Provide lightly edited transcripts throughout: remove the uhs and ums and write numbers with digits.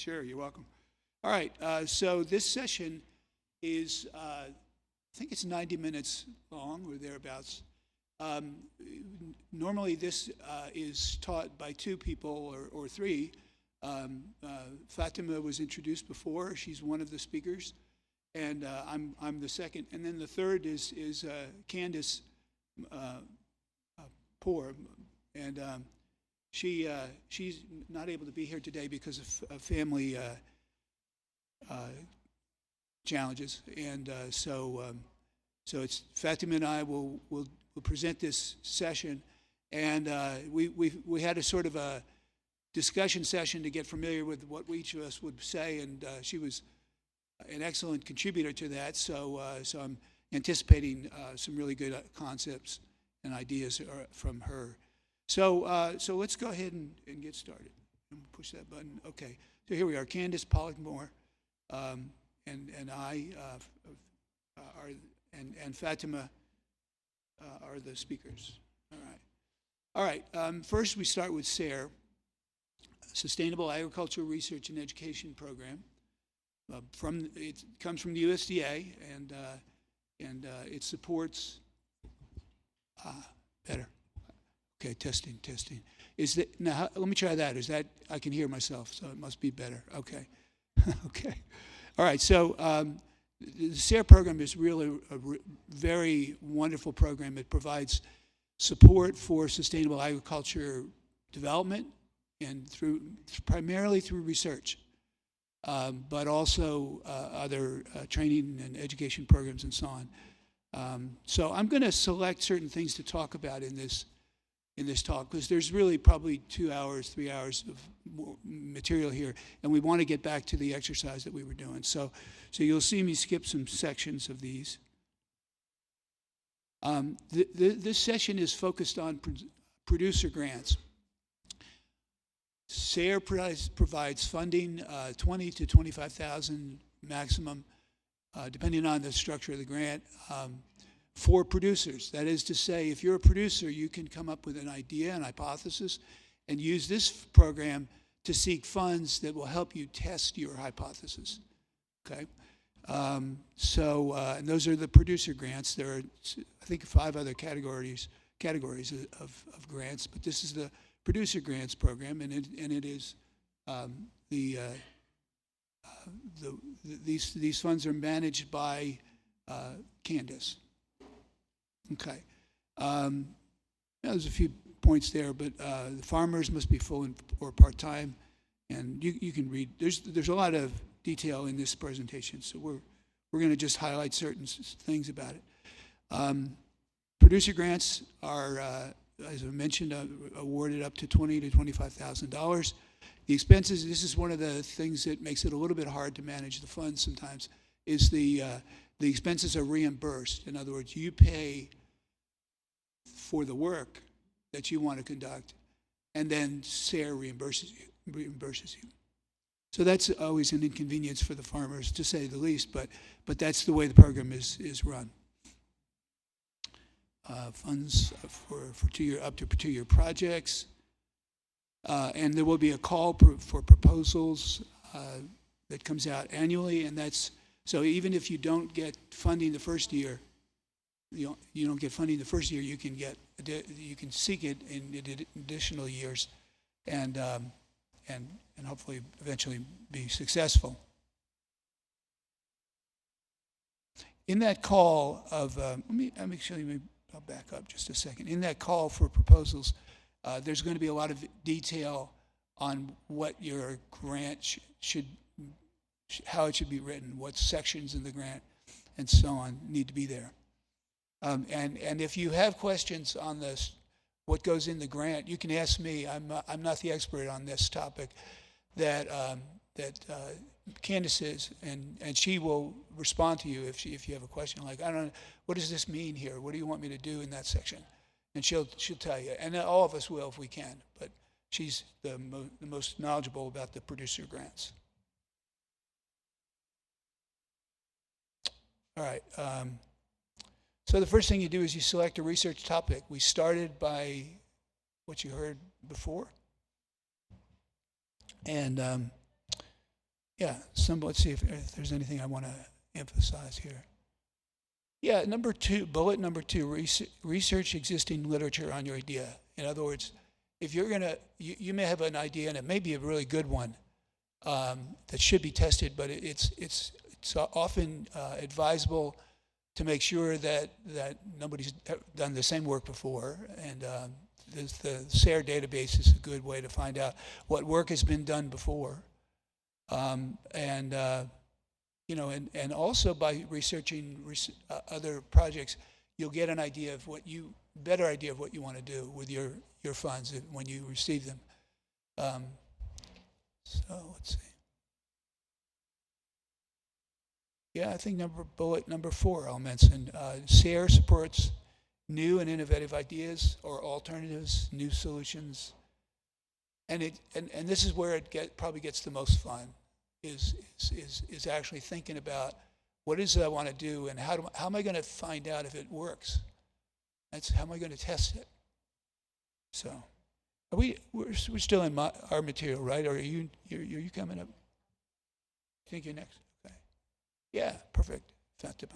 Sure, you're welcome. All right, so this session is, I think it's 90 minutes long or thereabouts. Normally this is taught by two people or three. Fatima was introduced before. She's one of the speakers, and I'm the second. And then the third is Candace Poor, and she's not able to be here today because of family challenges, and so it's Fatima and I will present this session, and we had a sort of a discussion session to get familiar with what each of us would say, and she was an excellent contributor to that. So I'm anticipating some really good concepts and ideas from her. So let's go ahead and get started. Push that button. Okay. So here we are. Candace Pollock-Moore and I are and Fatima are the speakers. All right. First, we start with SSARE, Sustainable Agricultural Research and Education Program. It comes from the USDA, and it supports better. Okay, testing. Is that now? Let me try that. Is that I can hear myself, so it must be better. Okay, okay. All right. So the SSARE program is really a very wonderful program. It provides support for sustainable agriculture development, and primarily through research, but also other training and education programs and so on. So I'm going to select certain things to talk about in this talk, because there's really probably 2 hours, 3 hours of material here, and we want to get back to the exercise that we were doing. So you'll see me skip some sections of these. This session is focused on producer grants. SSARE provides funding, $20,000 to $25,000 maximum, depending on the structure of the grant, for producers. That is to say, if you're a producer, you can come up with an idea, an hypothesis, and use this program to seek funds that will help you test your hypothesis. Okay, and those are the producer grants. There are, I think, 5 other categories of grants, but this is the producer grants program, and it is these funds are managed by Candace. Okay. There's a few points there, but the farmers must be full or part-time, and you can read. There's a lot of detail in this presentation, so we're going to just highlight certain things about it. Producer grants are, as I mentioned, awarded up to $20,000 to $25,000. The expenses. This is one of the things that makes it a little bit hard to manage the funds sometimes. Is the expenses are reimbursed. In other words, you pay for the work that you want to conduct, and then SSARE reimburses you. So that's always an inconvenience for the farmers, to say the least, but that's the way the program is run. Funds for up to 2-year projects, and there will be a call for proposals that comes out annually, and that's so even if you don't get funding the first year, you don't get funding the first year, you can seek it in additional years, and hopefully eventually be successful. In that call of I'll back up just a second. In that call for proposals, there's going to be a lot of detail on what your grant how it should be written, what sections in the grant, and so on need to be there. And if you have questions on this, what goes in the grant, you can ask me. I'm not the expert on this topic. That Candace is, and she will respond to you if you have a question like, I don't know, what does this mean here? What do you want me to do in that section? And she'll tell you, and all of us will if we can. But she's the most knowledgeable about the producer grants. All right. So the first thing you do is you select a research topic. We started by what you heard before. And Yeah, let's see if there's anything I want to emphasize here. Yeah, bullet number two, research existing literature on your idea. In other words, if you're you may have an idea, and it may be a really good one that should be tested, but it's often advisable to make sure that nobody's done the same work before, and the SSARE database is a good way to find out what work has been done before, and also by researching other projects, you'll get an idea of better idea of what you want to do with your funds when you receive them. So let's see. Yeah, I think bullet number 4 I'll mention. SSARE supports new and innovative ideas or alternatives, new solutions, and this is where it probably gets the most fun. Is actually thinking about what is it I want to do, and how am I going to find out if it works? How am I going to test it? So, we're still in our material, right? Or are you coming up? I think you're next. Okay. Yeah, perfect. Fatima.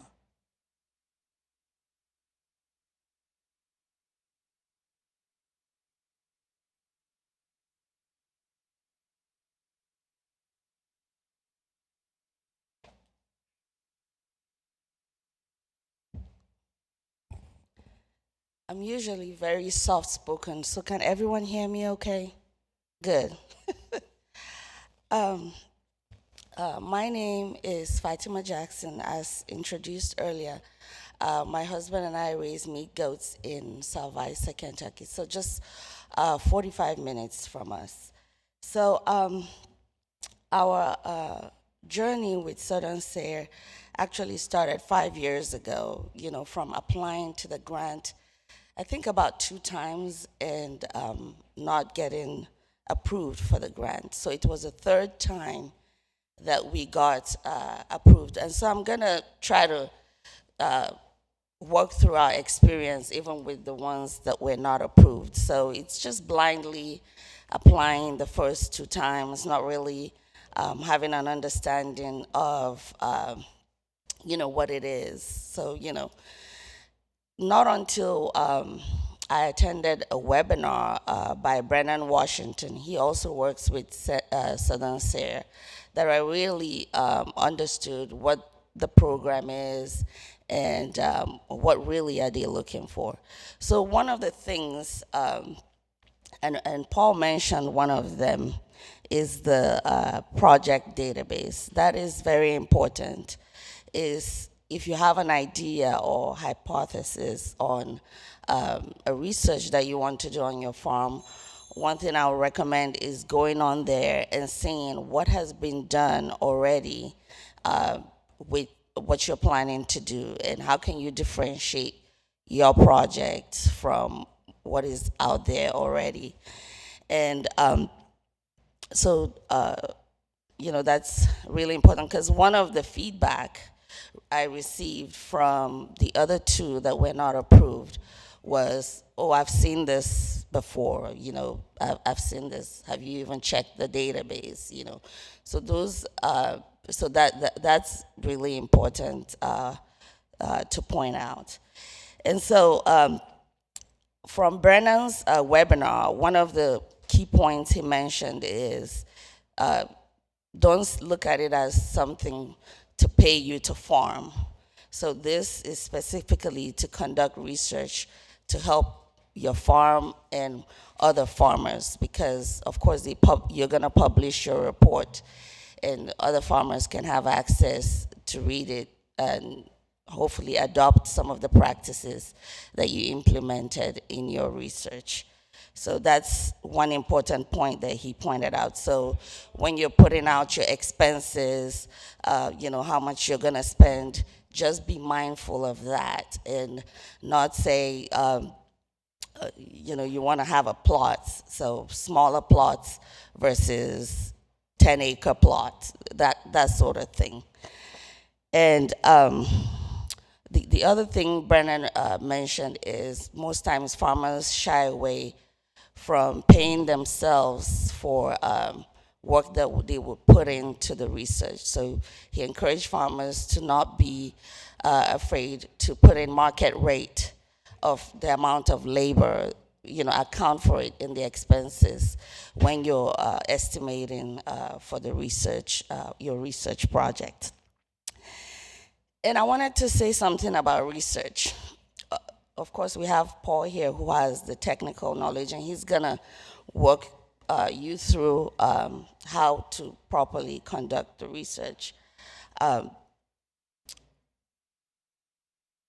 I'm usually very soft-spoken, so can everyone hear me okay? Good. My name is Fatima Jackson, as introduced earlier. My husband and I raise meat goats in Salvisa, Kentucky, so just 45 minutes from us. So our journey with Southern SSARE actually started 5 years ago, from applying to the grant, I think about 2 times, and not getting approved for the grant. So it was the 3rd time that we got approved. And so I'm gonna try to work through our experience even with the ones that were not approved. So it's just blindly applying the first 2 times, not really having an understanding of what it is. So, not until I attended a webinar by Brennan Washington, he also works with Southern SSARE, that I really understood what the program is and what really are they looking for. So one of the things, and Paul mentioned one of them, is the project database. That is very important. If you have an idea or hypothesis on a research that you want to do on your farm, one thing I would recommend is going on there and seeing what has been done already with what you're planning to do, and how can you differentiate your project from what is out there already. And that's really important, because one of the feedback I received from the other 2 that were not approved was, oh, I've seen this before, I've seen this. Have you even checked the database? So those, that's really important to point out. And so from Brennan's webinar, one of the key points he mentioned is don't look at it as something to pay you to farm. So this is specifically to conduct research to help your farm and other farmers, because of course you're gonna publish your report, and other farmers can have access to read it and hopefully adopt some of the practices that you implemented in your research. So that's one important point that he pointed out. So when you're putting out your expenses, how much you're gonna spend, just be mindful of that, and not say, you wanna have a plot, so smaller plots versus 10-acre plots, that sort of thing. And the other thing Brennan mentioned is most times farmers shy away from paying themselves for work that they would put into the research. So he encouraged farmers to not be afraid to put in market rate of the amount of labor, account for it in the expenses when you're estimating for the research, your research project. And I wanted to say something about research. Of course, we have Paul here who has the technical knowledge, and he's gonna walk you through how to properly conduct the research.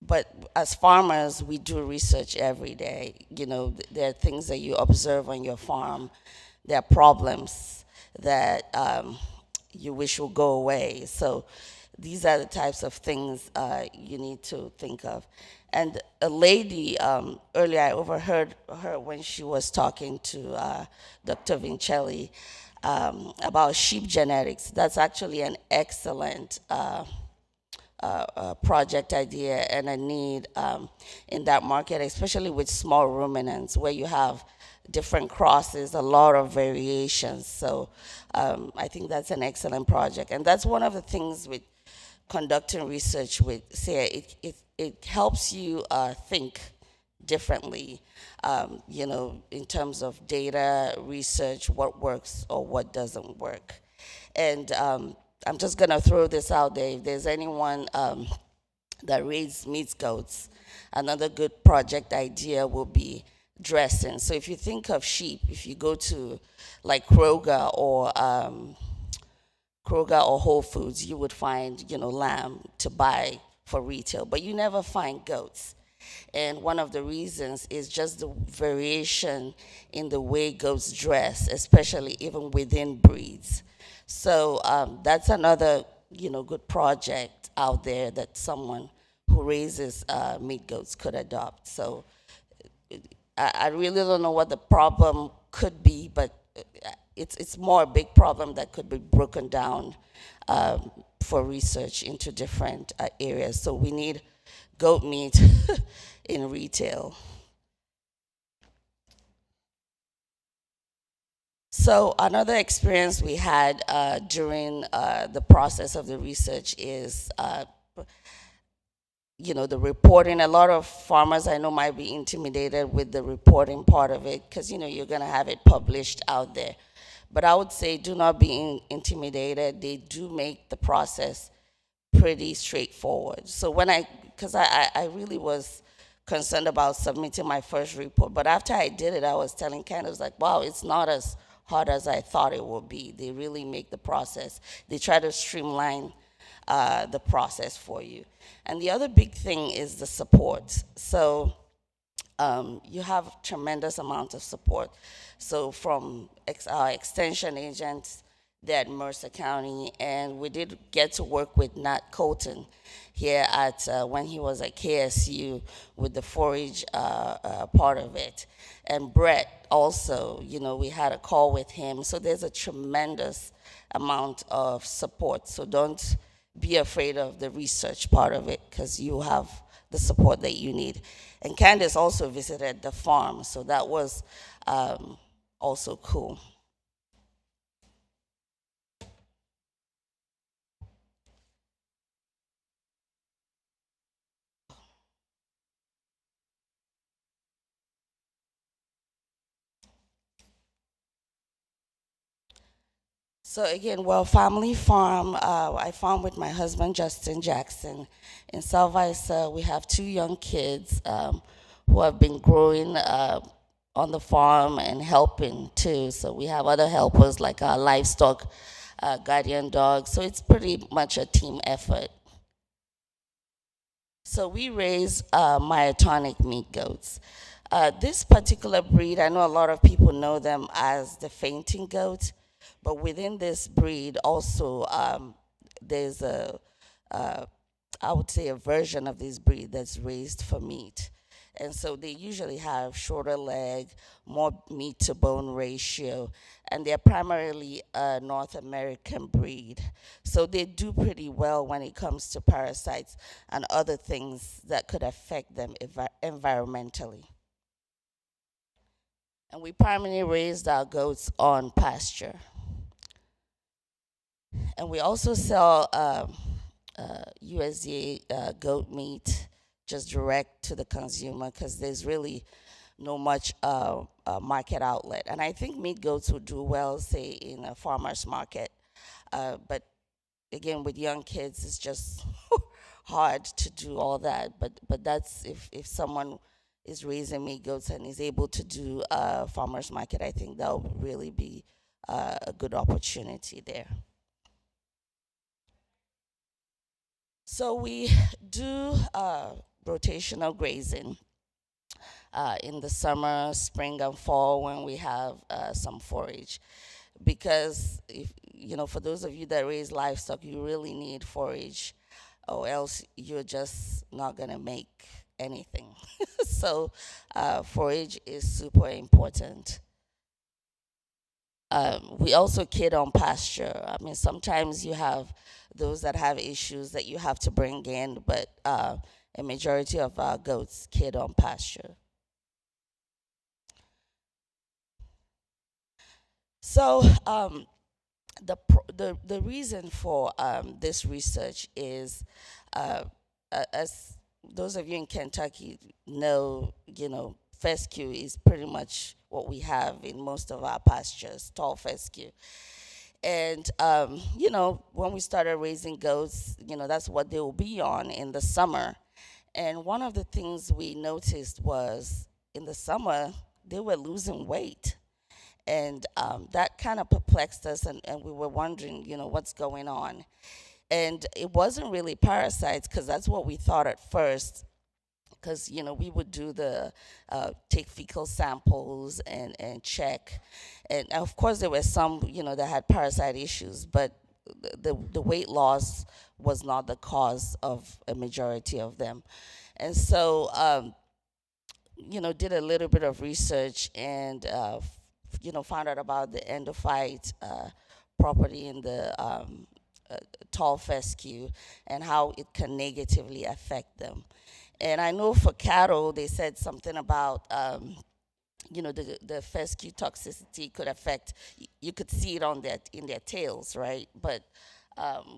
But as farmers, we do research every day. There are things that you observe on your farm. There are problems that you wish would go away. So these are the types of things you need to think of. And a lady, earlier I overheard her when she was talking to Dr. Vincelli about sheep genetics. That's actually an excellent project idea and a need in that market, especially with small ruminants where you have different crosses, a lot of variations. So I think that's an excellent project. And that's one of the things with conducting research with SSARE. It helps you think differently, in terms of data, research, what works or what doesn't work. And I'm just gonna throw this out there. If there's anyone that raises meat goats, another good project idea will be dressing. So if you think of sheep, if you go to like Kroger or Whole Foods, you would find, lamb to buy for retail, but you never find goats. And one of the reasons is just the variation in the way goats dress, especially even within breeds. So that's another, good project out there that someone who raises meat goats could adopt. So I really don't know what the problem could be, but it's more a big problem that could be broken down for research into different areas. So we need goat meat in retail. So another experience we had during the process of the research is, the reporting. A lot of farmers I know might be intimidated with the reporting part of it because, you're going to have it published out there. But I would say do not be intimidated. They do make the process pretty straightforward. So because I really was concerned about submitting my first report, but after I did it, I was telling Candace, like, wow, it's not as hard as I thought it would be. They really make the process. They try to streamline the process for you. And the other big thing is the support. So you have tremendous amount of support. So from our extension agents there at Mercer County, and we did get to work with Nat Colton here at when he was at KSU with the forage part of it. And Brett also, we had a call with him. So there's a tremendous amount of support. So don't be afraid of the research part of it because you have the support that you need. And Candace also visited the farm, so that was also cool. So again, family farm. I farm with my husband, Justin Jackson. In South Isa, we have 2 young kids who have been growing on the farm and helping too. So we have other helpers like our livestock guardian dogs. So it's pretty much a team effort. So we raise myotonic meat goats. This particular breed, I know a lot of people know them as the fainting goat. But within this breed also, there's I would say a version of this breed that's raised for meat. And so they usually have shorter leg, more meat to bone ratio, and they're primarily a North American breed. So they do pretty well when it comes to parasites and other things that could affect them environmentally. And we primarily raised our goats on pasture. And we also sell USDA goat meat just direct to the consumer because there's really no much market outlet. And I think meat goats would do well, say, in a farmer's market. But again, with young kids, it's just hard to do all that. But that's if someone is raising meat goats and is able to do a farmer's market, I think that would really be a good opportunity there. So we do rotational grazing in the summer, spring, and fall when we have some forage. Because if for those of you that raise livestock, you really need forage, or else you're just not gonna make anything. So forage is super important. We also kid on pasture. I mean, sometimes you have those that have issues that you have to bring in, but a majority of our goats kid on pasture. So the reason for this research is, as those of you in Kentucky know, fescue is pretty much what we have in most of our pastures, tall fescue. And when we started raising goats, that's what they will be on in the summer. And one of the things we noticed was in the summer they were losing weight. And that kind of perplexed us, and we were wondering, what's going on. And it wasn't really parasites, because that's what we thought at first, because, we would do the, take fecal samples and check. And of course there were some, that had parasite issues, but the weight loss was not the cause of a majority of them. And so, did a little bit of research and, found out about the endophyte property in the tall fescue and how it can negatively affect them. And I know for cattle, they said something about, the fescue toxicity could affect, you could see it in their tails, right? But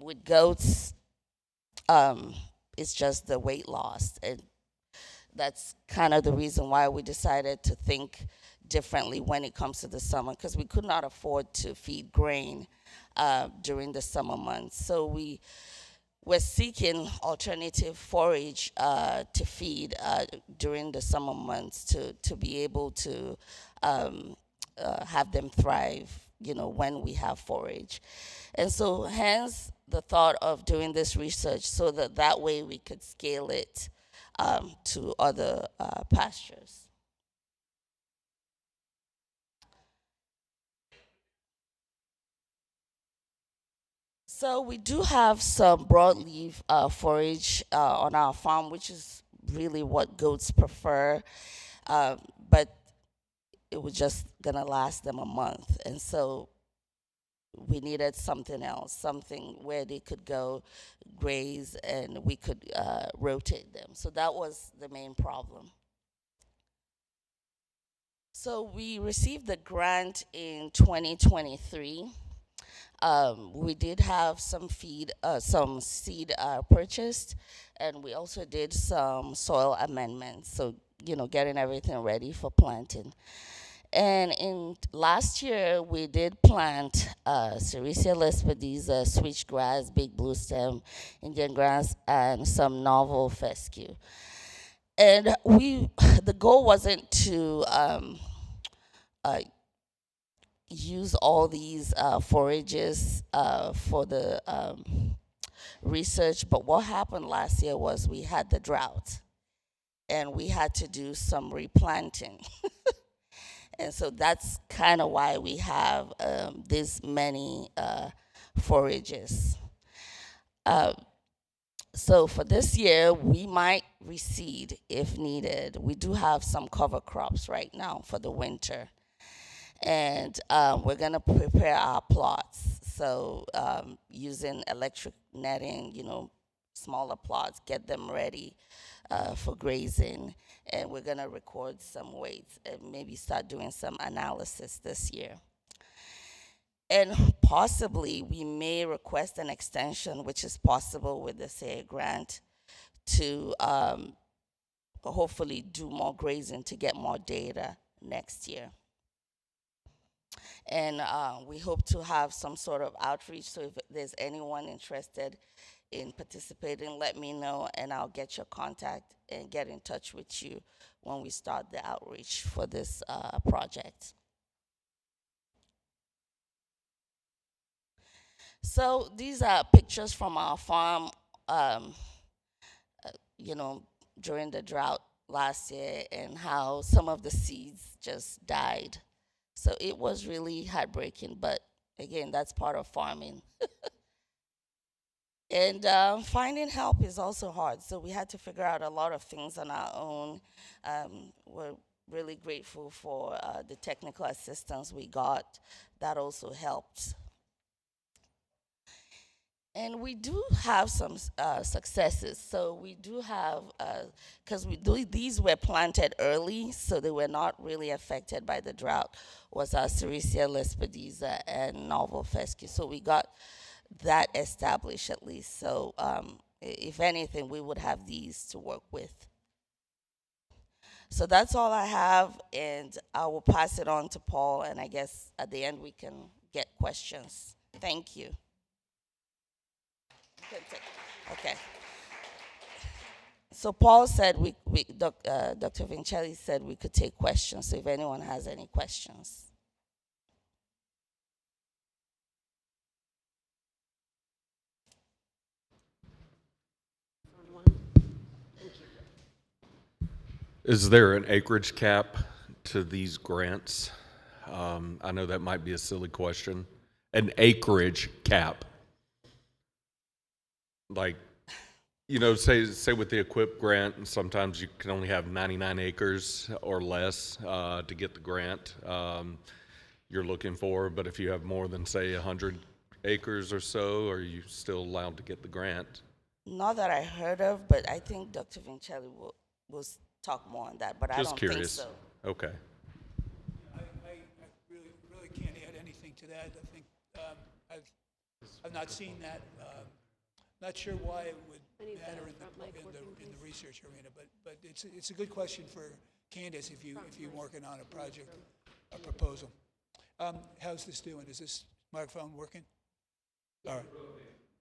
with goats, it's just the weight loss. And that's kind of the reason why we decided to think differently when it comes to the summer, because we could not afford to feed grain during the summer months. So we were seeking alternative forage to feed during the summer months to be able to have them thrive, when we have forage. And so hence the thought of doing this research, so that way we could scale it to other pastures. So we do have some broadleaf forage on our farm, which is really what goats prefer, but it was just gonna last them a month, and so we needed something else, something where they could go graze and we could rotate them. So that was the main problem. So we received the grant in 2023. We did have some seed purchased, and we also did some soil amendments. So, getting everything ready for planting. And in last year, we did plant Sericea lespedeza, switchgrass, big blue stem, Indian grass, and some novel fescue. And the goal wasn't to use all these forages for the research, but what happened last year was we had the drought, and we had to do some replanting. And so that's kind of why we have this many forages. So for this year, we might reseed if needed. We do have some cover crops right now for the winter. And we're going to prepare our plots. So using electric netting, smaller plots, get them ready for grazing. And we're going to record some weights and maybe start doing some analysis this year. And possibly we may request an extension, which is possible with the SSARE grant, to hopefully do more grazing to get more data next year. And we hope to have some sort of outreach, so if there's anyone interested in participating, let me know, and I'll get your contact and get in touch with you when we start the outreach for this project. So these are pictures from our farm, you know, during the drought last year, and how some of the seeds just died. So it was really heartbreaking, but again, that's part of farming. And finding help is also hard, so we had to figure out a lot of things on our own. We're really grateful for the technical assistance we got. That also helped. And we do have some successes. So we do have, because these were planted early, so they were not really affected by the drought, was our Sericea lespedeza and novel fescue. So we got that established at least. So if anything, we would have these to work with. So that's all I have, and I will pass it on to Paul, and I guess at the end we can get questions. Thank you. Okay. So Paul said Dr. Vincelli said we could take questions. So if anyone has any questions. Is there an acreage cap to these grants? I know that might be a silly question. An acreage cap. Like, you know, say with the EQIP grant, and sometimes you can only have 99 acres or less to get the grant you're looking for. But if you have more than, say, 100 acres or so, are you still allowed to get the grant? Not that I heard of, but I think Dr. Vincelli will talk more on that, but I don't think so. Okay. I really can't add anything to that. I think I've not seen that. Not sure why it would matter in the research arena, but it's a good question for Candace if you're working on a project, a proposal. How's this doing? Is this microphone working? All right.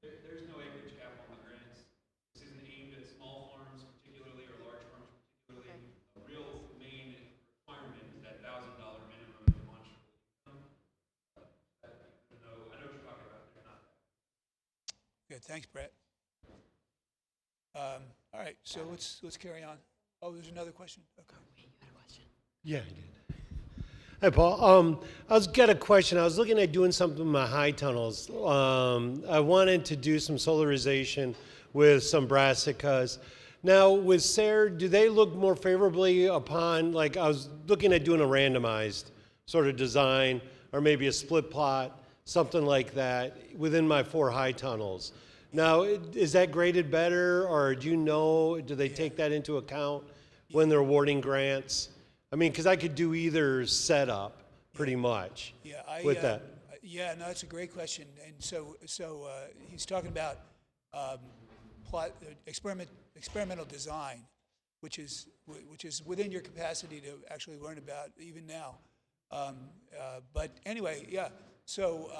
There's no acreage cap on the grants. This isn't aimed at small farms particularly or large farms particularly. A real main requirement is that $1,000 minimum demonstrable income. I know what you're talking about. They're not that. Good. Thanks, Brett. All right. So let's carry on. Oh, there's another question. Okay. Yeah, I did. Hi, Paul. I got a question. I was looking at doing something with my high tunnels. I wanted to do some solarization with some brassicas. Now, with SSARE, do they look more favorably upon, like I was looking at doing a randomized sort of design, or maybe a split plot, something like that, within my 4 high tunnels. Now, is that graded better, or do they take that into account when they're awarding grants? I mean, because I could do either setup pretty much with that. Yeah, no, that's a great question. And so he's talking about experimental design, which is within your capacity to actually learn about even now. But anyway, yeah. So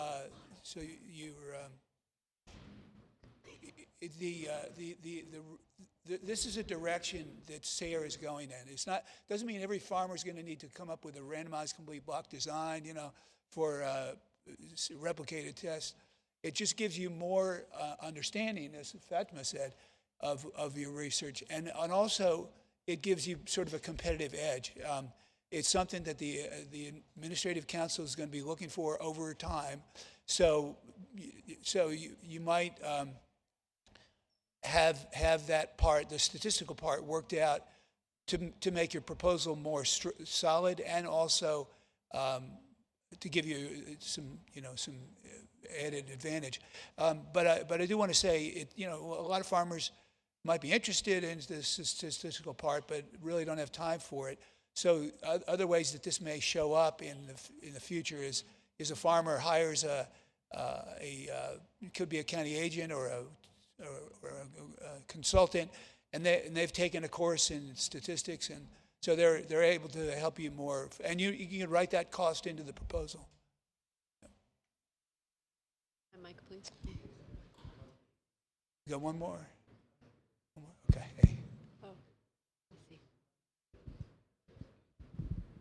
this is a direction that SSARE is going in. Doesn't mean every farmer is going to need to come up with a randomized complete block design, for replicated tests. It just gives you more understanding, as Fatima said, of your research, and also it gives you sort of a competitive edge. It's something that the administrative council is going to be looking for over time. So you might have that part, the statistical part, worked out to make your proposal more solid, and also to give you some added advantage. But I do want to say, a lot of farmers might be interested in the statistical part, but really don't have time for it. So other ways that this may show up in the future is is a farmer hires it could be a county agent or a consultant, and they've taken a course in statistics, and so they're able to help you more, and you can write that cost into the proposal. Mic, please. You got one more? Okay. Hey. Oh, let's see.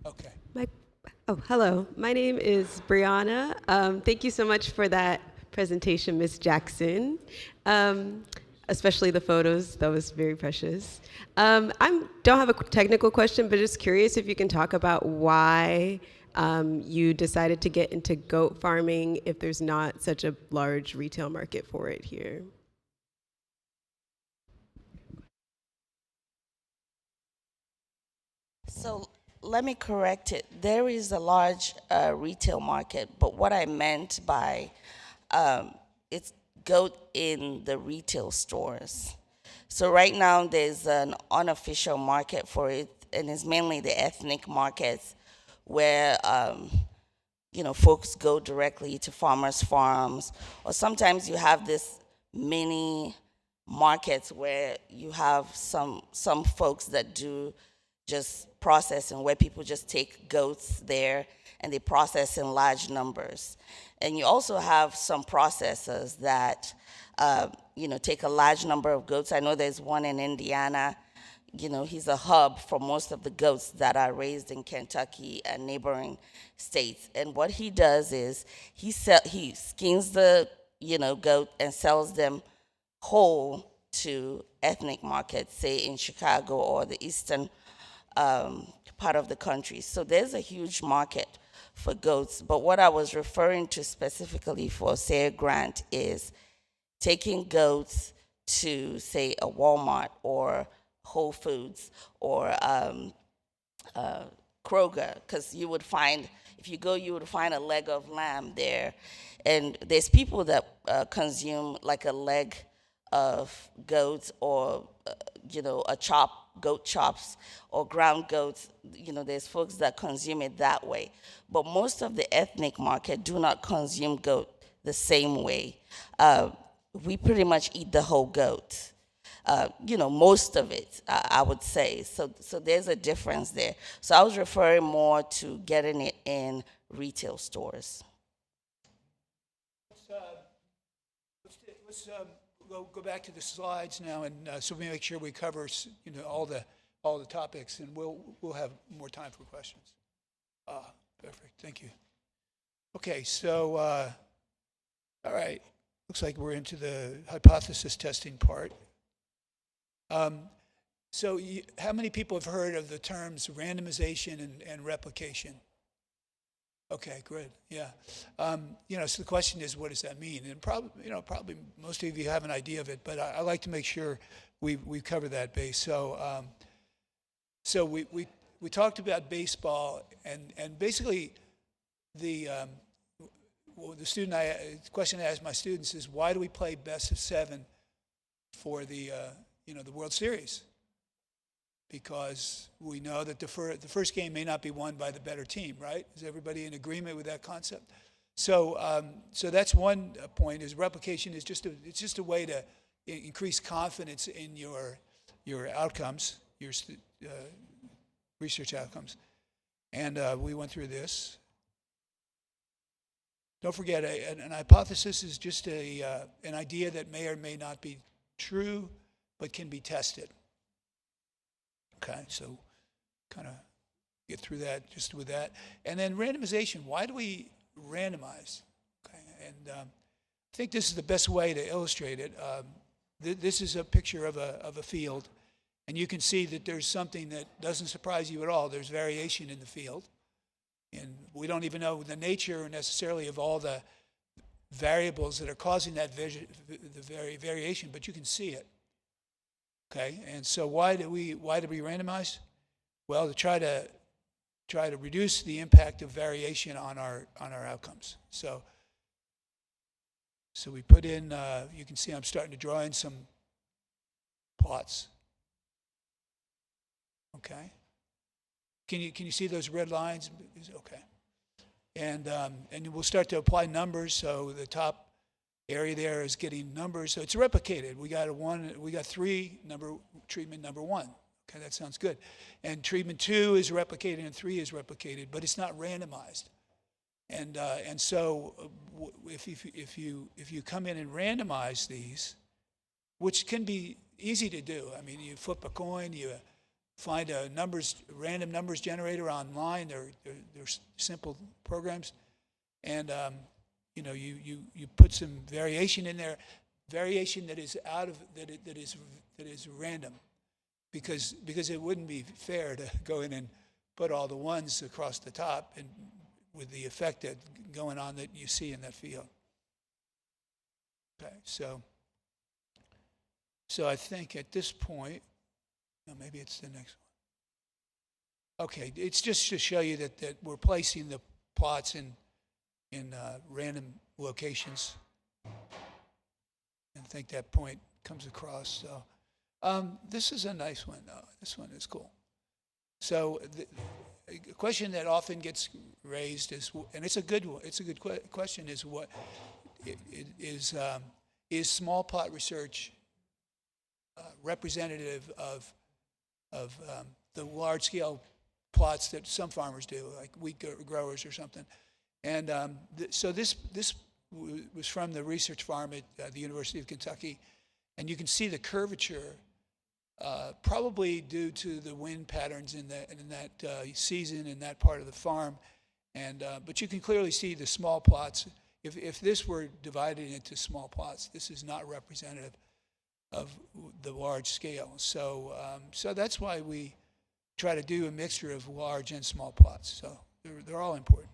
Okay. Hello. My name is Brianna. Thank you so much for that presentation, Ms. Jackson. Especially the photos, that was very precious. I don't have a technical question, but just curious if you can talk about why you decided to get into goat farming if there's not such a large retail market for it here. So let me correct it. There is a large retail market, but what I meant by it's goat in the retail stores. So right now there's an unofficial market for it, and it's mainly the ethnic markets where folks go directly to farmers' farms, or sometimes you have this mini markets where you have some folks that do just processing, where people just take goats there and they process in large numbers. And you also have some processors that take a large number of goats. I know there's one in Indiana. He's a hub for most of the goats that are raised in Kentucky and neighboring states. And what he does is he skins the goat and sells them whole to ethnic markets, say in Chicago or the eastern part of the country. So there's a huge market for goats. But what I was referring to specifically for SSARE grant is taking goats to, say, a Walmart or Whole Foods or Kroger, because you would find, if you go, you would find a leg of lamb there. And there's people that consume like a leg of goats or, goat chops or ground goats. There's folks that consume it that way. But most of the ethnic market do not consume goat the same way. We pretty much eat the whole goat. Most of it, I would say. So there's a difference there. So I was referring more to getting it in retail stores. Let's go back to the slides now, and so we make sure we cover all the topics, and we'll have more time for questions. Perfect. Thank you. Okay, so all right. Looks like we're into the hypothesis testing part. So how many people have heard of the terms randomization and replication? Okay, good. Yeah. So the question is, what does that mean? And probably most of you have an idea of it, but I like to make sure we cover that base. So we talked about baseball, and basically the question I asked my students is, why do we play best of 7 for the World Series? Because we know that the first game may not be won by the better team, right? Is everybody in agreement with that concept? So that's one point. Is replication is just a way to increase confidence in your outcomes, your research outcomes, and we went through this. Don't forget, an hypothesis is just an idea that may or may not be true, but can be tested. Okay, so kind of get through that just with that. And then randomization. Why do we randomize? Okay, and I think this is the best way to illustrate it. This is a picture of a field, and you can see that there's something that doesn't surprise you at all. There's variation in the field, and we don't even know the nature necessarily of all the variables that are causing that variation, but you can see it. Okay, and so why do we randomize? Well, to try to reduce the impact of variation on our outcomes. So we put in. You can see I'm starting to draw in some plots. Okay. Can you see those red lines? Okay. And we'll start to apply numbers. So the top area there is getting numbers. So it's replicated. We got 3 treatment number 1. Okay, that sounds good. And treatment 2 is replicated and 3 is replicated, but it's not randomized. And so if you come in and randomize these, which can be easy to do. I mean, you flip a coin, you find a random numbers generator online. They're simple programs, and you put some variation in there, variation that is that is random, because it wouldn't be fair to go in and put all the ones across the top and with the effect that going on that you see in that field. Okay, so I think at this point, no, maybe it's the next one. Okay, it's just to show you that we're placing the plots in random locations. And I think that point comes across. So this is a nice one. Oh, this one is cool. So a question that often gets raised is, and it's a good one. It's a good question. Is what is small plot research representative of the large scale plots that some farmers do, like wheat growers or something? And so this was from the research farm at the University of Kentucky, and you can see the curvature, probably due to the wind patterns in that season in that part of the farm. And but you can clearly see the small plots. If this were divided into small plots, this is not representative of the large scale. So that's why we try to do a mixture of large and small plots. So they're all important.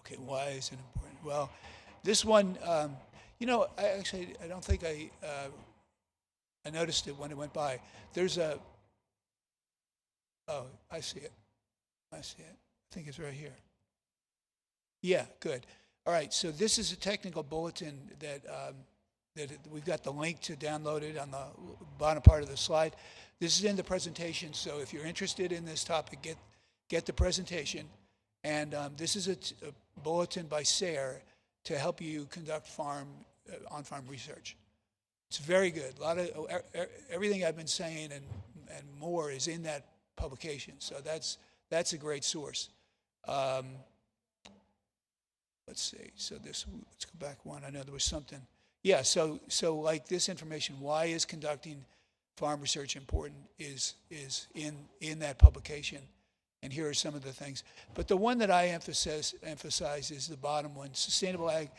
Okay, why is it important? Well, this one, I don't think I noticed it when it went by. There's I see it. I think it's right here. Yeah, good. All right, so this is a technical bulletin that we've got the link to download it on the bottom part of the slide. This is in the presentation, so if you're interested in this topic, get the presentation. And this is a bulletin by SSARE to help you conduct on-farm research. It's very good. A lot of everything I've been saying and more is in that publication. So that's a great source. Let's see. So let's go back one. I know there was something. Yeah. So like this information, why is conducting farm research important? Is in that publication. And here are some of the things. But the one that I emphasize is the bottom one, sustainable ag.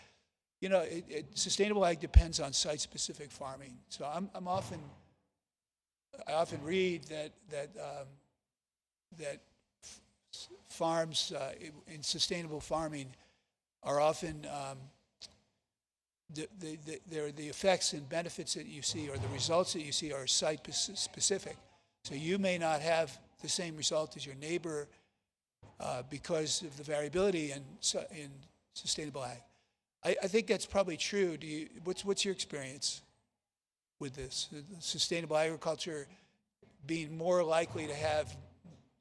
Sustainable ag depends on site-specific farming. So I often read that farms in sustainable farming are often the effects and benefits that you see or the results that you see are site-specific. So you may not have the same result as your neighbor because of the variability in sustainable ag. I think that's probably true. What's your experience with this? Sustainable agriculture being more likely to have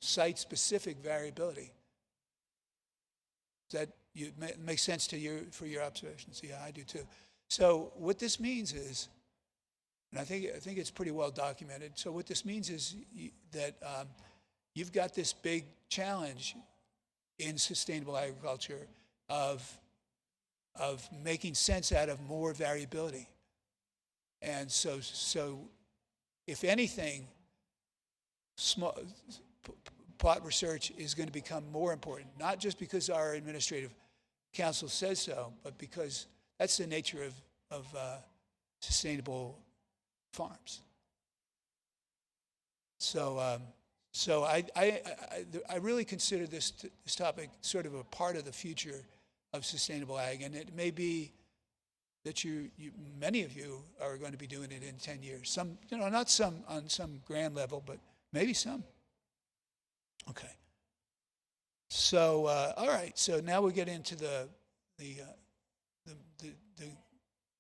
site-specific variability. Does that make sense to you for your observations? Yeah, I do too. So what this means is, and I think it's pretty well documented. So what this means is that you've got this big challenge in sustainable agriculture of making sense out of more variability. And so if anything, plot research is going to become more important, not just because our administrative council says so, but because that's the nature of sustainable farms. So I really consider this topic sort of a part of the future of sustainable ag, and it may be that many of you are going to be doing it in 10 years. Some, not some on some grand level, but maybe some. Okay. So all right. So now we get into the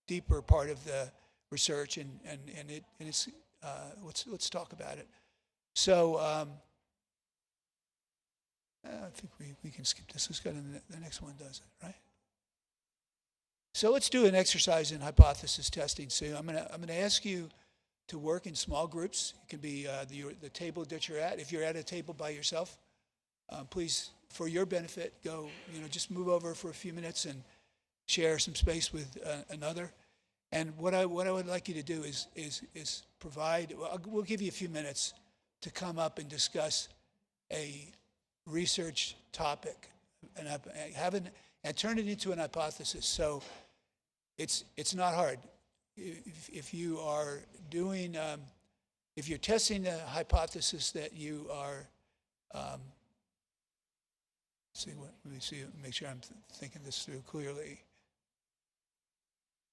deeper part of the research, and it's let's talk about it. So I think we can skip this. Let's go to the next one, does it, right? So let's do an exercise in hypothesis testing. So I'm gonna ask you to work in small groups. It can be the table that you're at. If you're at a table by yourself, please, for your benefit, go, just move over for a few minutes and share some space with another. And what I would like you to do is provide. We'll give you a few minutes to come up and discuss a research topic and turn it into an hypothesis. So it's not hard. If you are doing, if you're testing the hypothesis that you are, let me see, make sure I'm thinking this through clearly.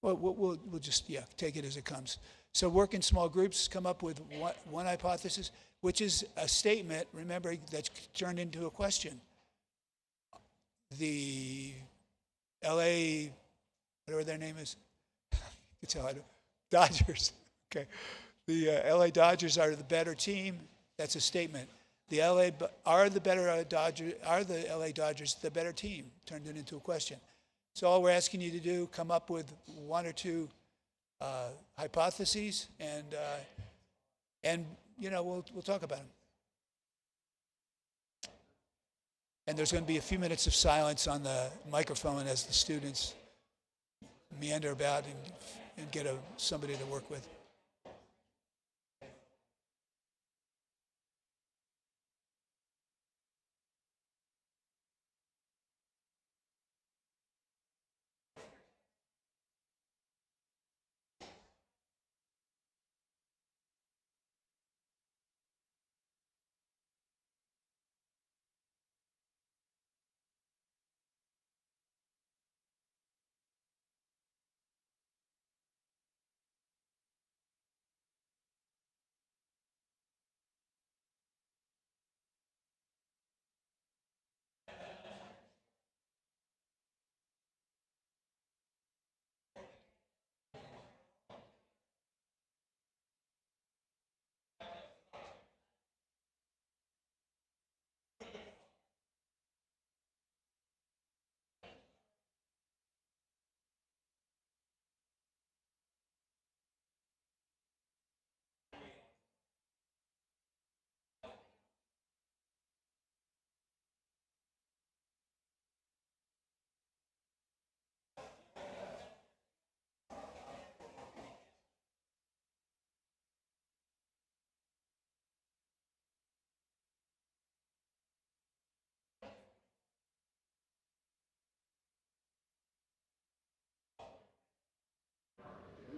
Well, we'll just, take it as it comes. So work in small groups, come up with one hypothesis, which is a statement, remember, that's turned into a question. The LA, whatever their name is, you can tell I don't, Dodgers, okay. The LA Dodgers are the better team, that's a statement. The are the LA Dodgers the better team? Turned it into a question. So all we're asking you to do, come up with one or two hypotheses, and we'll talk about them. And there's going to be a few minutes of silence on the microphone as the students meander about and get somebody to work with.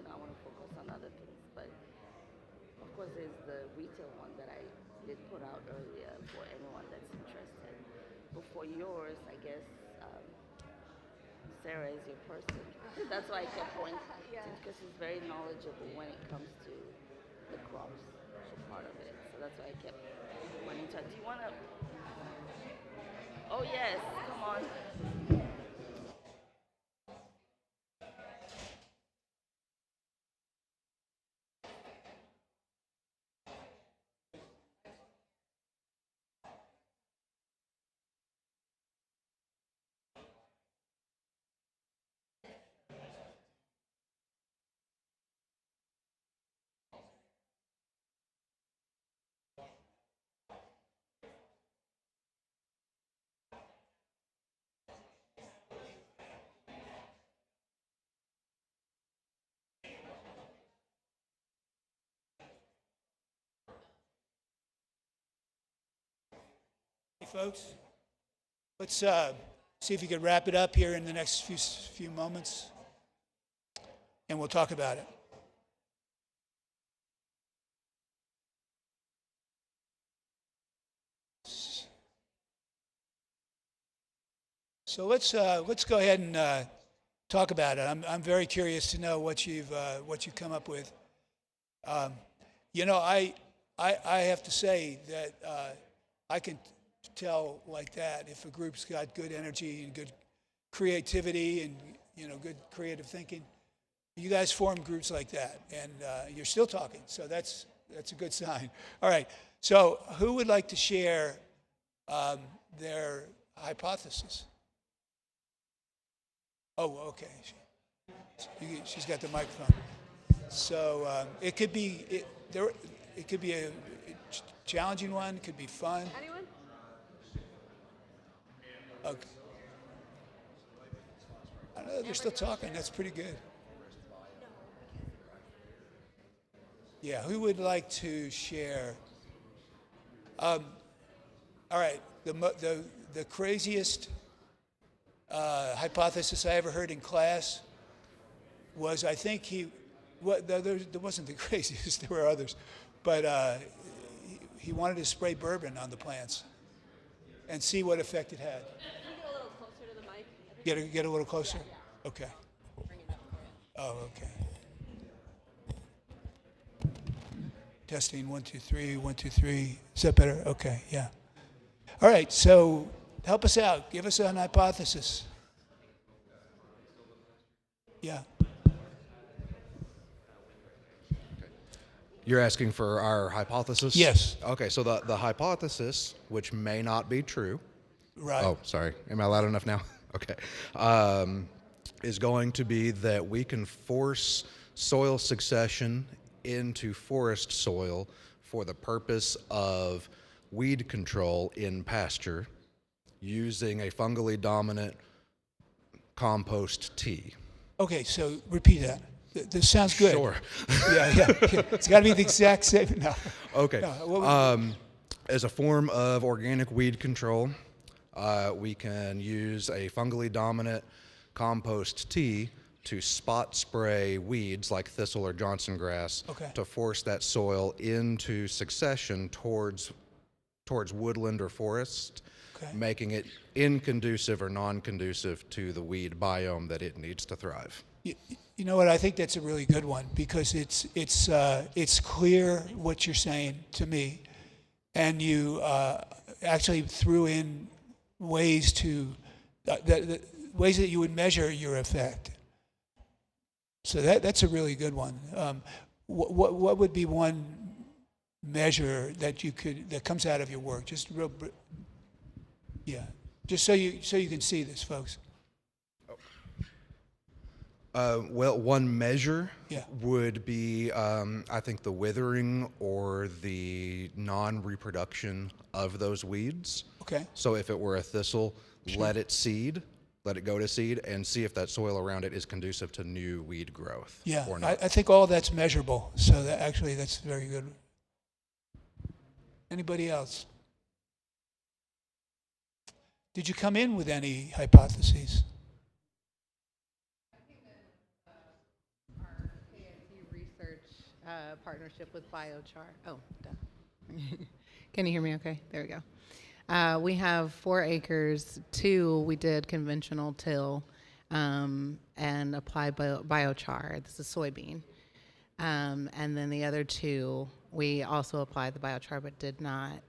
I want to focus on other things, but of course there's the retail one that I did put out earlier for anyone that's interested. But for yours, I guess Sarah is your person. That's why I kept pointing, because she's very knowledgeable when it comes to the crops part of it. So that's why I kept pointing to her. Do you want to? Oh yes, come on. Hey, folks, let's see if you could wrap it up here in the next few moments, and we'll talk about it. So let's go ahead and talk about it. I'm very curious to know what you've come up with. I have to say that I can tell like that if a group's got good energy and good creativity and good creative thinking. You guys form groups like that, and you're still talking, so that's a good sign. All right, so who would like to share their hypothesis. Oh, okay. She's got the microphone. So it could be it could be a challenging one. It could be fun. Anyone? Okay. I don't know. They're still talking. That's pretty good. Yeah. Who would like to share? All right. The craziest hypothesis I ever heard in class was, I think there wasn't the craziest, there were others, but he wanted to spray bourbon on the plants and see what effect it had. Can you get a little closer to the mic? Get a little closer? Okay. Bring it up for you. Oh, okay. Testing, 1, 2, 3, 1, 2, 3. Is that better? Okay, yeah. All right, so help us out. Give us an hypothesis. Yeah. You're asking for our hypothesis? Yes. Okay, so the hypothesis, which may not be true. Right. Oh, sorry. Am I loud enough now? Okay. Is going to be that we can force soil succession into forest soil for the purpose of weed control in pasture using a fungally dominant compost tea. Okay, so repeat that. This sounds good. Sure. Yeah. It's got to be the exact same. No. Okay. No, what As a form of organic weed control, we can use a fungally dominant compost tea to spot spray weeds like thistle or Johnson grass Okay. to force that soil into succession towards woodland or forest, Okay. making it inconducive or non-conducive to the weed biome that it needs to thrive. You know what? I think that's a really good one because it's clear what you're saying to me, and you actually threw in ways to the ways that you would measure your effect. So that's a really good one. What would be one measure that comes out of your work? Just real, yeah. Just so you can see this, folks. Well, one measure Yeah. would be, I think, the withering or the non-reproduction of those weeds. Okay. So if it were a thistle, let it go to seed, and see if that soil around it is conducive to new weed growth Yeah. or not. I think all that's measurable. So that's very good. Anybody else? Did you come in with any hypotheses? Research partnership with biochar. Oh, duh. Can you hear me okay? There we go. We have 4 acres. 2, we did conventional till and applied biochar. This is soybean. And then the other 2, we also applied the biochar but did not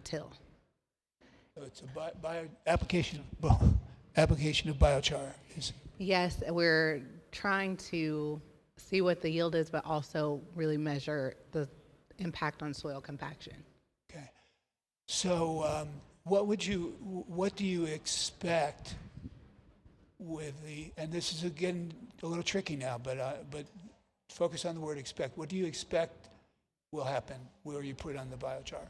till. So it's a application of biochar. Yes, we're trying to see what the yield is, but also really measure the impact on soil compaction. Okay. So what do you expect with and this is again a little tricky now, but focus on the word expect. What do you expect will happen where you put on the biochar?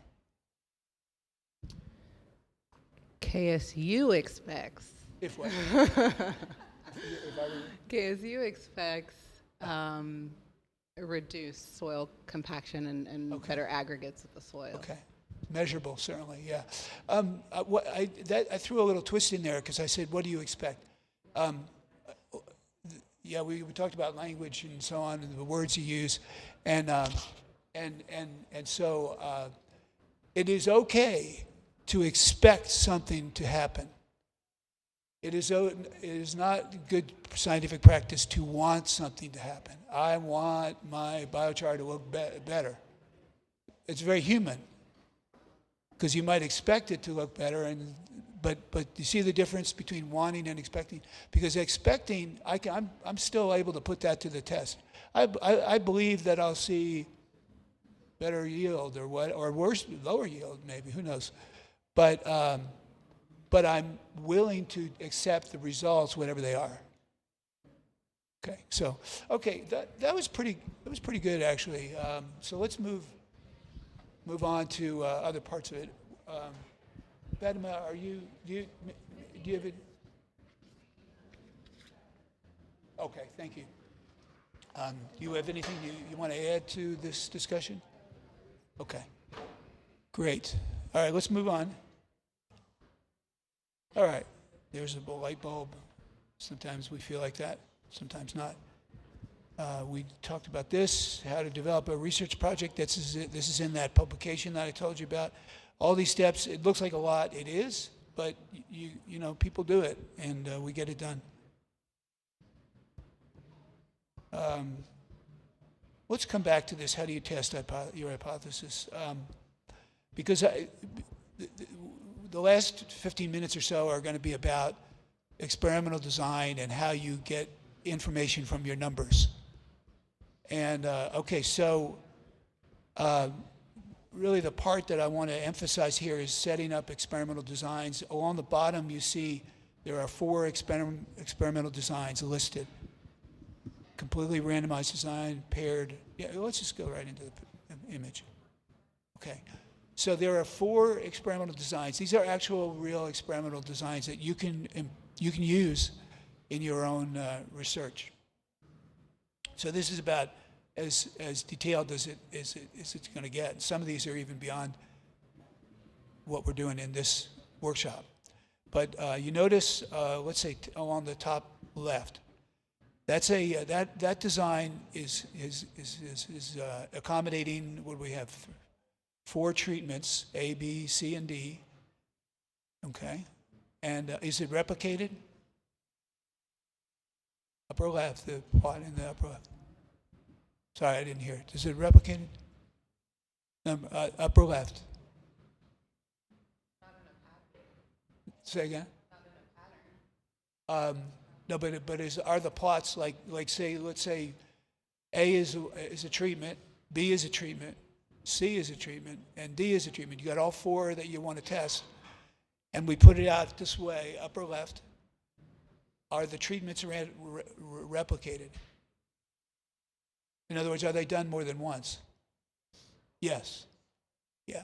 KSU expects. If what? KSU expects reduced soil compaction and Okay. better aggregates of the soil. Okay. Measurable, certainly, yeah. I threw a little twist in there because I said, what do you expect? Yeah, we talked about language and so on and the words you use. And so it is okay to expect something to happen. It is not good scientific practice to want something to happen. I want my biochar to look better. It's very human because you might expect it to look better, but you see the difference between wanting and expecting. Because expecting, I'm still able to put that to the test. I believe that I'll see better yield or worse, lower yield maybe. Who knows? but I'm willing to accept the results, whatever they are. Okay, so that was pretty good actually. So let's move on to other parts of it. Fatima, do you have it? Okay, thank you. Do you have anything you want to add to this discussion? Okay, great. All right, let's move on. All right, there's a light bulb. Sometimes we feel like that, sometimes not. We talked about this, how to develop a research project. This is in that publication that I told you about. All these steps, it looks like a lot. It is, but you know, people do it, and we get it done. Let's come back to this. How do you test your hypothesis? Because the last 15 minutes or so are going to be about experimental design and how you get information from your numbers. And okay, so really the part that I want to emphasize here is setting up experimental designs. Along the bottom, you see there are 4 experimental designs listed. Completely randomized design, paired. Yeah, let's just go right into the image. Okay, so there are 4 experimental designs. These are actual, real experimental designs that you can use in your own research. So this is about as detailed as it's going to get. Some of these are even beyond what we're doing in this workshop. But you notice, let's say along the top left, that's that design is accommodating. What do we have? 4 treatments: A, B, C, and D. Okay, and is it replicated? Upper left, the plot in the upper left. Sorry, I didn't hear it. Is it replicated? Upper left. Say again. No, but are the plots like say, let's say A is a treatment, B is a treatment, C is a treatment, and D is a treatment. You got all 4 that you want to test, and we put it out this way, upper left. Are the treatments replicated? In other words, are they done more than once? Yes. Yeah.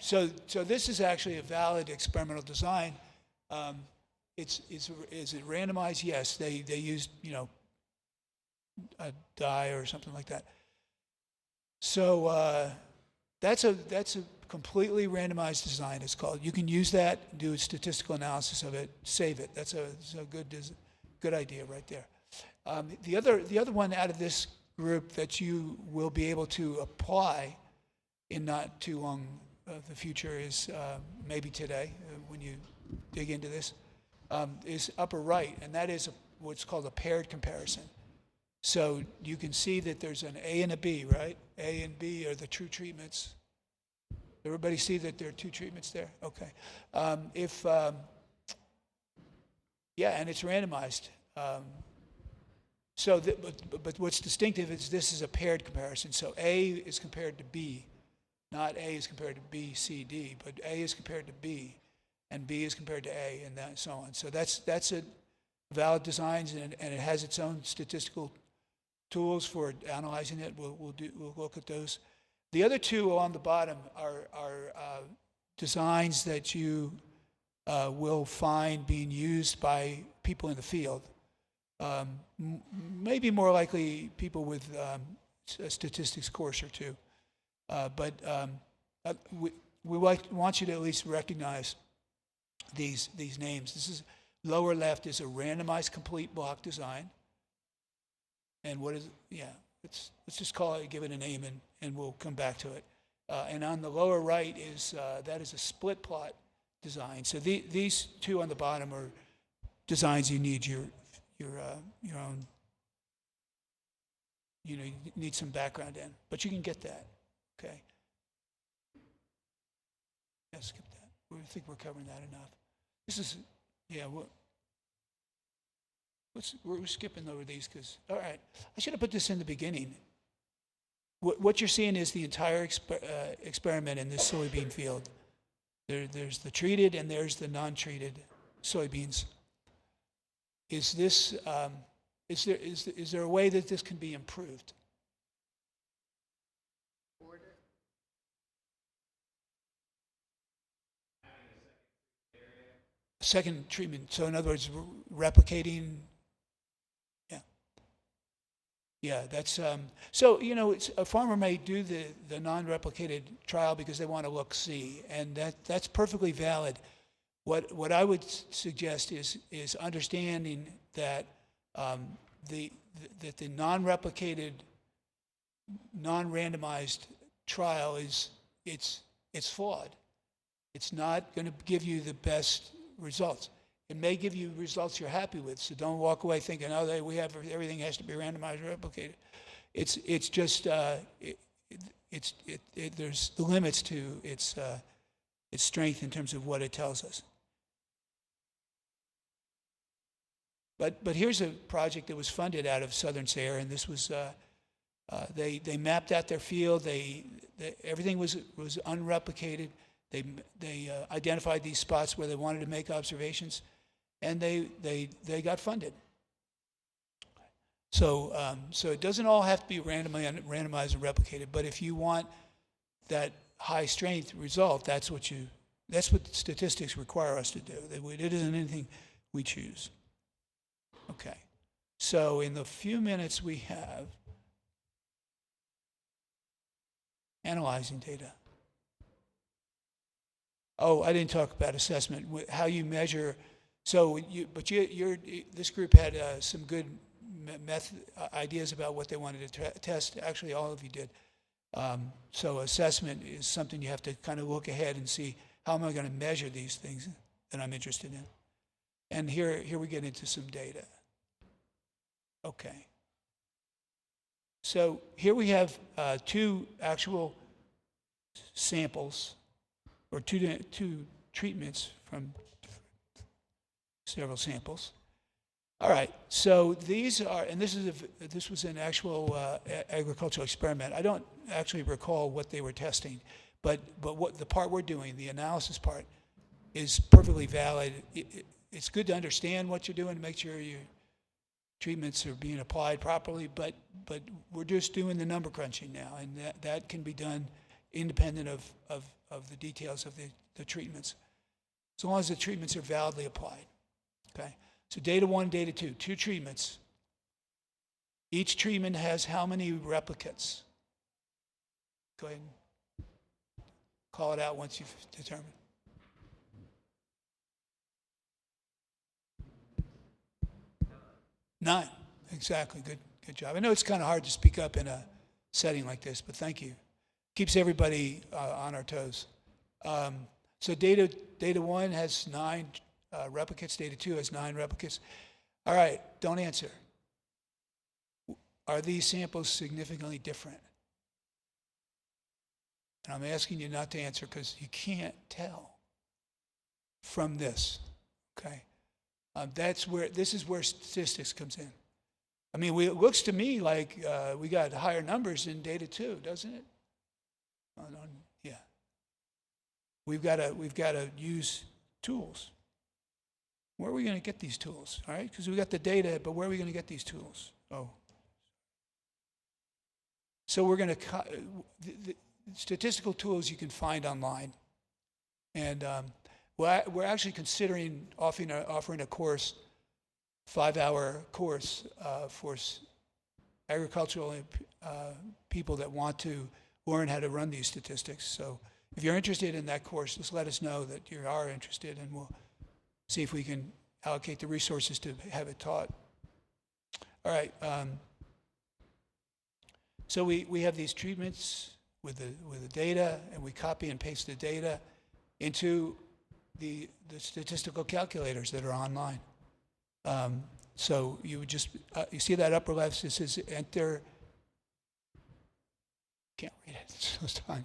So this is actually a valid experimental design. Is it randomized? Yes. They used, you know, a dye or something like that. So that's a completely randomized design. It's called. You can use that, do a statistical analysis of it, save it. That's a good idea right there. The other one out of this group that you will be able to apply in not too long the future is maybe today when you dig into this is upper right, and that is what's called a paired comparison. So you can see that there's an A and a B, right? A and B are the true treatments. Everybody see that there are 2 treatments there? Okay. Yeah, and it's randomized. But what's distinctive is this is a paired comparison. So A is compared to B, not A is compared to B, C, D, but A is compared to B, and B is compared to A, and so on. So that's a valid design, and it has its own statistical tools for analyzing it. We'll look at those. The other 2 along the bottom are designs that you will find being used by people in the field. Maybe more likely people with a statistics course or 2. But we want you to at least recognize these names. This is lower left is a randomized complete block design. And what is, yeah, let's just call it, give it a name, and we'll come back to it. And on the lower right is, that is a split plot design. So these 2 on the bottom are designs you need your own, you need some background in, but you can get that, okay? Yeah, skip that. I think we're covering that enough. This is, yeah, we're skipping over these because, all right, I should have put this in the beginning. What you're seeing is the entire experiment in this soybean field. There's the treated and there's the non-treated soybeans. Is this, is there a way that this can be improved? Second treatment. So in other words, replicating. Yeah. Yeah, that's, so, you know, a farmer may do the non-replicated trial because they want to see, and that's perfectly valid. What I would suggest is understanding that that the non-replicated, non-randomized trial it's flawed. It's not going to give you the best results. It may give you results you're happy with, so don't walk away thinking, oh, everything has to be randomized or replicated. It's just there's the limits to its strength in terms of what it tells us. But here's a project that was funded out of Southern SSARE, and this was they mapped out their field. Everything was unreplicated. They identified these spots where they wanted to make observations, and they got funded. So it doesn't all have to be randomized and replicated. But if you want that high strength result, that's what statistics require us to do. It isn't anything we choose. Okay. So in the few minutes we have, analyzing data. Oh, I didn't talk about assessment, how you measure. So, this group had some good ideas about what they wanted to test. Actually, all of you did. So assessment is something you have to kind of look ahead and see, how am I going to measure these things that I'm interested in? And here we get into some data. Okay. So here we have two actual samples, or two treatments from several samples. All right, so these are, and this was an actual agricultural experiment. I don't actually recall what they were testing, but what the part we're doing, the analysis part, is perfectly valid. It's good to understand what you're doing to make sure your treatments are being applied properly, but we're just doing the number crunching now, and that can be done independent of the details of the treatments, as long as the treatments are validly applied. Okay, so data 1, data 2, two treatments. Each treatment has how many replicates? Go ahead and call it out once you've determined. 9, exactly. Good job. I know it's kind of hard to speak up in a setting like this, but thank you. Keeps everybody on our toes. So data 1 has 9 replicates. Data 2 has 9 replicates. All right, don't answer. Are these samples significantly different? And I'm asking you not to answer because you can't tell from this. Okay. This is where statistics comes in. I mean, it looks to me like we got higher numbers in data 2, doesn't it? Yeah. We've got to use tools. Where are we going to get these tools? All right, because we got the data, but where are we going to get these tools? Oh. So we're going to the statistical tools you can find online, and we're actually considering offering a course, 5-hour course for agricultural people that want to learn how to run these statistics. So if you're interested in that course, just let us know that you are interested, and we'll see if we can allocate the resources to have it taught. All right. So we have these treatments with the data, and we copy and paste the data into the statistical calculators that are online. So you would just, you see that upper left, it says enter, can't read it, it's so tiny.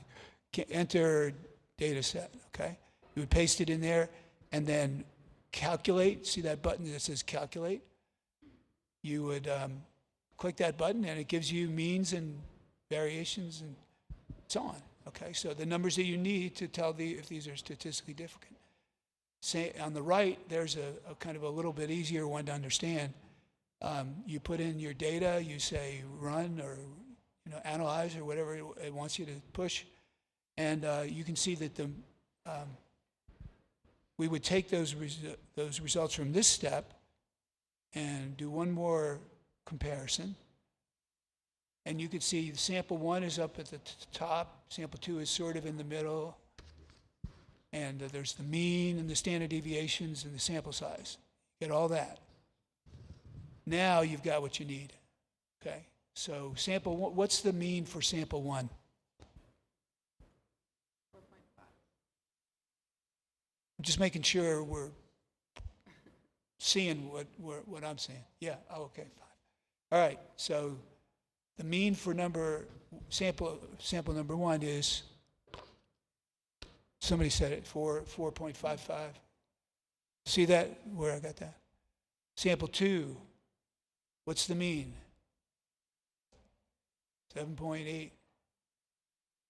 Enter data set, okay? You would paste it in there and then calculate, see that button that says calculate? You would click that button and it gives you means and variations and so on, Okay, so the numbers that you need to tell if these are statistically different. Say on the right, there's a kind of a little bit easier one to understand. You put in your data, you say run or analyze or whatever it wants you to push, and you can see that we would take those results from this step and do one more comparison. And you can see sample 1 is up at the top, sample 2 is sort of in the middle, and there's the mean and the standard deviations and the sample size. Get all that. Now you've got what you need. Okay, so sample 1, what's the mean for sample 1? 4.5. I'm just making sure we're seeing what I'm saying. Yeah, oh, okay, fine. All right, so the mean for sample number 1 is, somebody said it, 4.55. See that, where I got that? Sample 2, what's the mean? 7.8.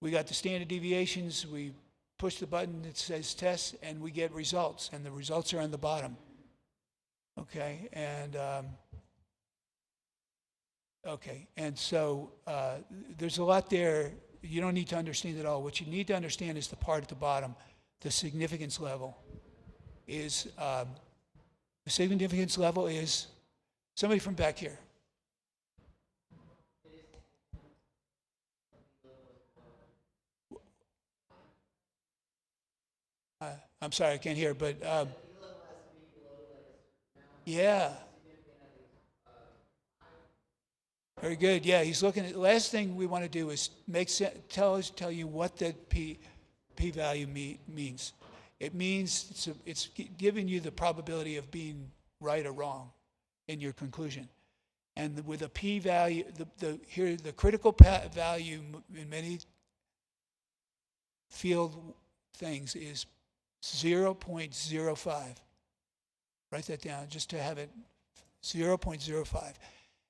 We got the standard deviations, we push the button that says test, and we get results, and the results are on the bottom. Okay, and so there's a lot there. You don't need to understand it all. What you need to understand is the part at the bottom, the significance level is somebody from back here. I'm sorry, I can't hear, but yeah. Very good. Yeah, he's looking at. The last thing we want to do is tell you what the p-value means. It means it's giving you the probability of being right or wrong in your conclusion. And with a p-value, the critical value in many field things is 0.05. Write that down just to have it, 0.05.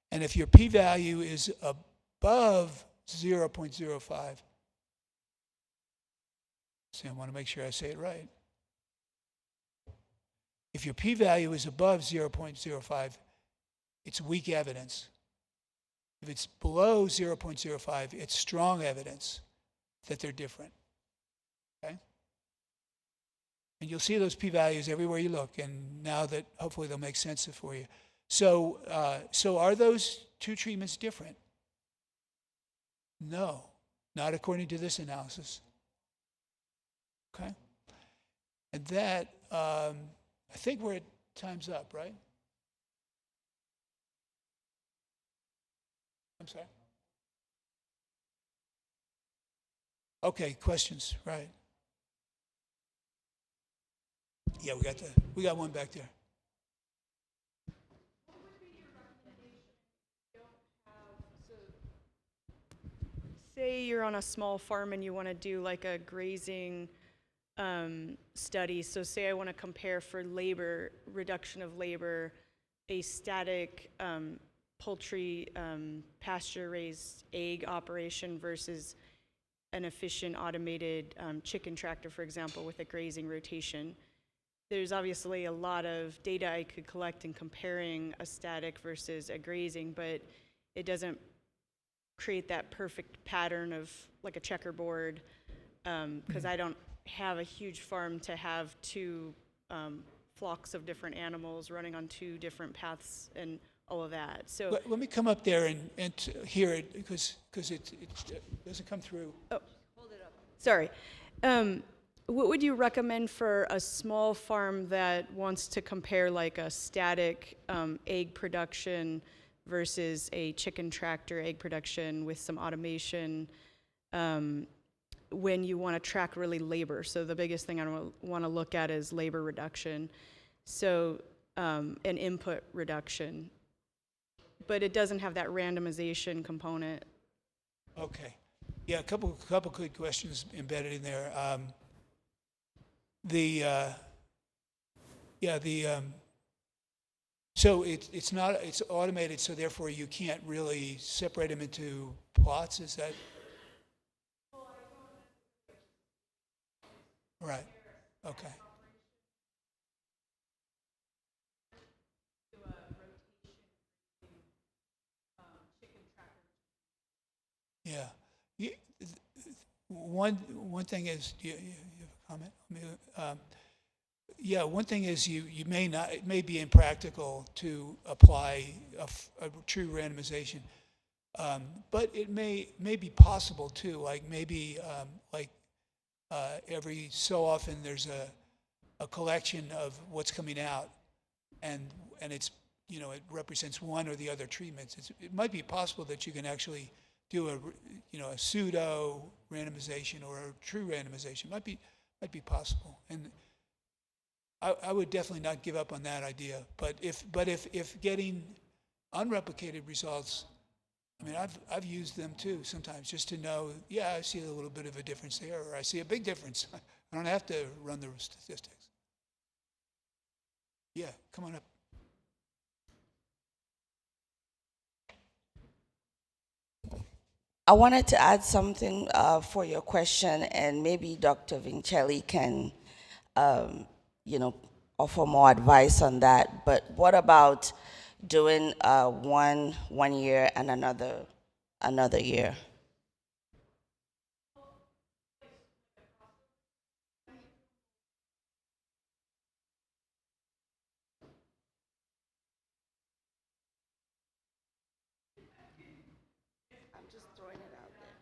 And if your p-value is above 0.05, see, I want to make sure I say it right. If your p-value is above 0.05, it's weak evidence. If it's below 0.05, it's strong evidence that they're different. Okay? And you'll see those p-values everywhere you look, and now that hopefully they'll make sense for you. So are those two treatments different? No, not according to this analysis. Okay? And that, I think we're at time's up, right? I'm sorry? Okay, questions, right. Yeah, we got one back there. Say you're on a small farm and you want to do like a grazing study. So say I want to compare for labor, reduction of labor, a static poultry pasture-raised egg operation versus an efficient automated chicken tractor, for example, with a grazing rotation. There's obviously a lot of data I could collect in comparing a static versus a grazing, but it doesn't create that perfect pattern of like a checkerboard, because I don't have a huge farm to have two flocks of different animals running on two different paths and all of that. So let me come up there and hear it, because it doesn't come through. Oh, hold it up. Sorry. What would you recommend for a small farm that wants to compare like a static egg production versus a chicken tractor egg production with some automation when you want to track really labor? So the biggest thing I want to look at is labor reduction, so an input reduction, but it doesn't have that randomization component. Okay, yeah, a couple good questions embedded in there. So it's automated, so therefore you can't really separate them into plots. Is that? Right. Okay. Yeah. You, one thing is, you have a comment? Yeah, one thing is you may not, it may be impractical to apply a true randomization, but it may be possible too. Like maybe every so often there's a collection of what's coming out, and it's, you know, it represents one or the other treatments. It might be possible that you can actually do a pseudo randomization or a true randomization. Might be possible, and I would definitely not give up on that idea. But if getting unreplicated results, I mean, I've used them too sometimes just to know, yeah, I see a little bit of a difference there, or I see a big difference. I don't have to run the statistics. Yeah, come on up. I wanted to add something for your question, and maybe Dr. Vincelli can, offer more advice on that. But what about doing one year and another year? I'm just throwing it out there.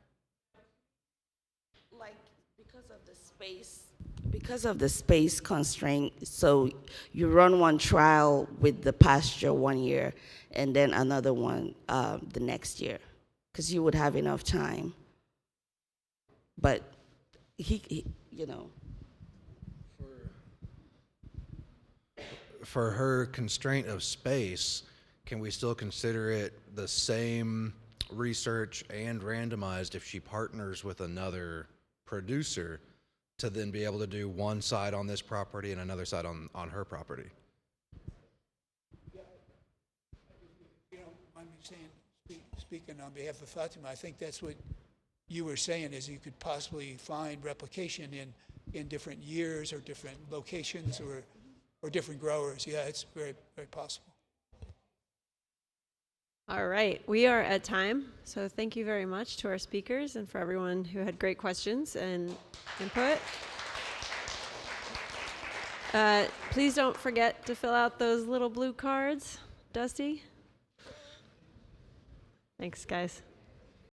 Like, because of the space constraint, so you run one trial with the pasture 1 year and then another one the next year, because you would have enough time. But he For her constraint of space, can we still consider it the same research and randomized if she partners with another producer to then be able to do one side on this property and another side on her property? You know, I'm saying, speaking on behalf of Fatima, I think that's what you were saying, is you could possibly find replication in different years or different locations or different growers. Yeah, it's very, very possible. All right, we are at time, so thank you very much to our speakers and for everyone who had great questions and input. Please don't forget to fill out those little blue cards, Dusty. Thanks, guys.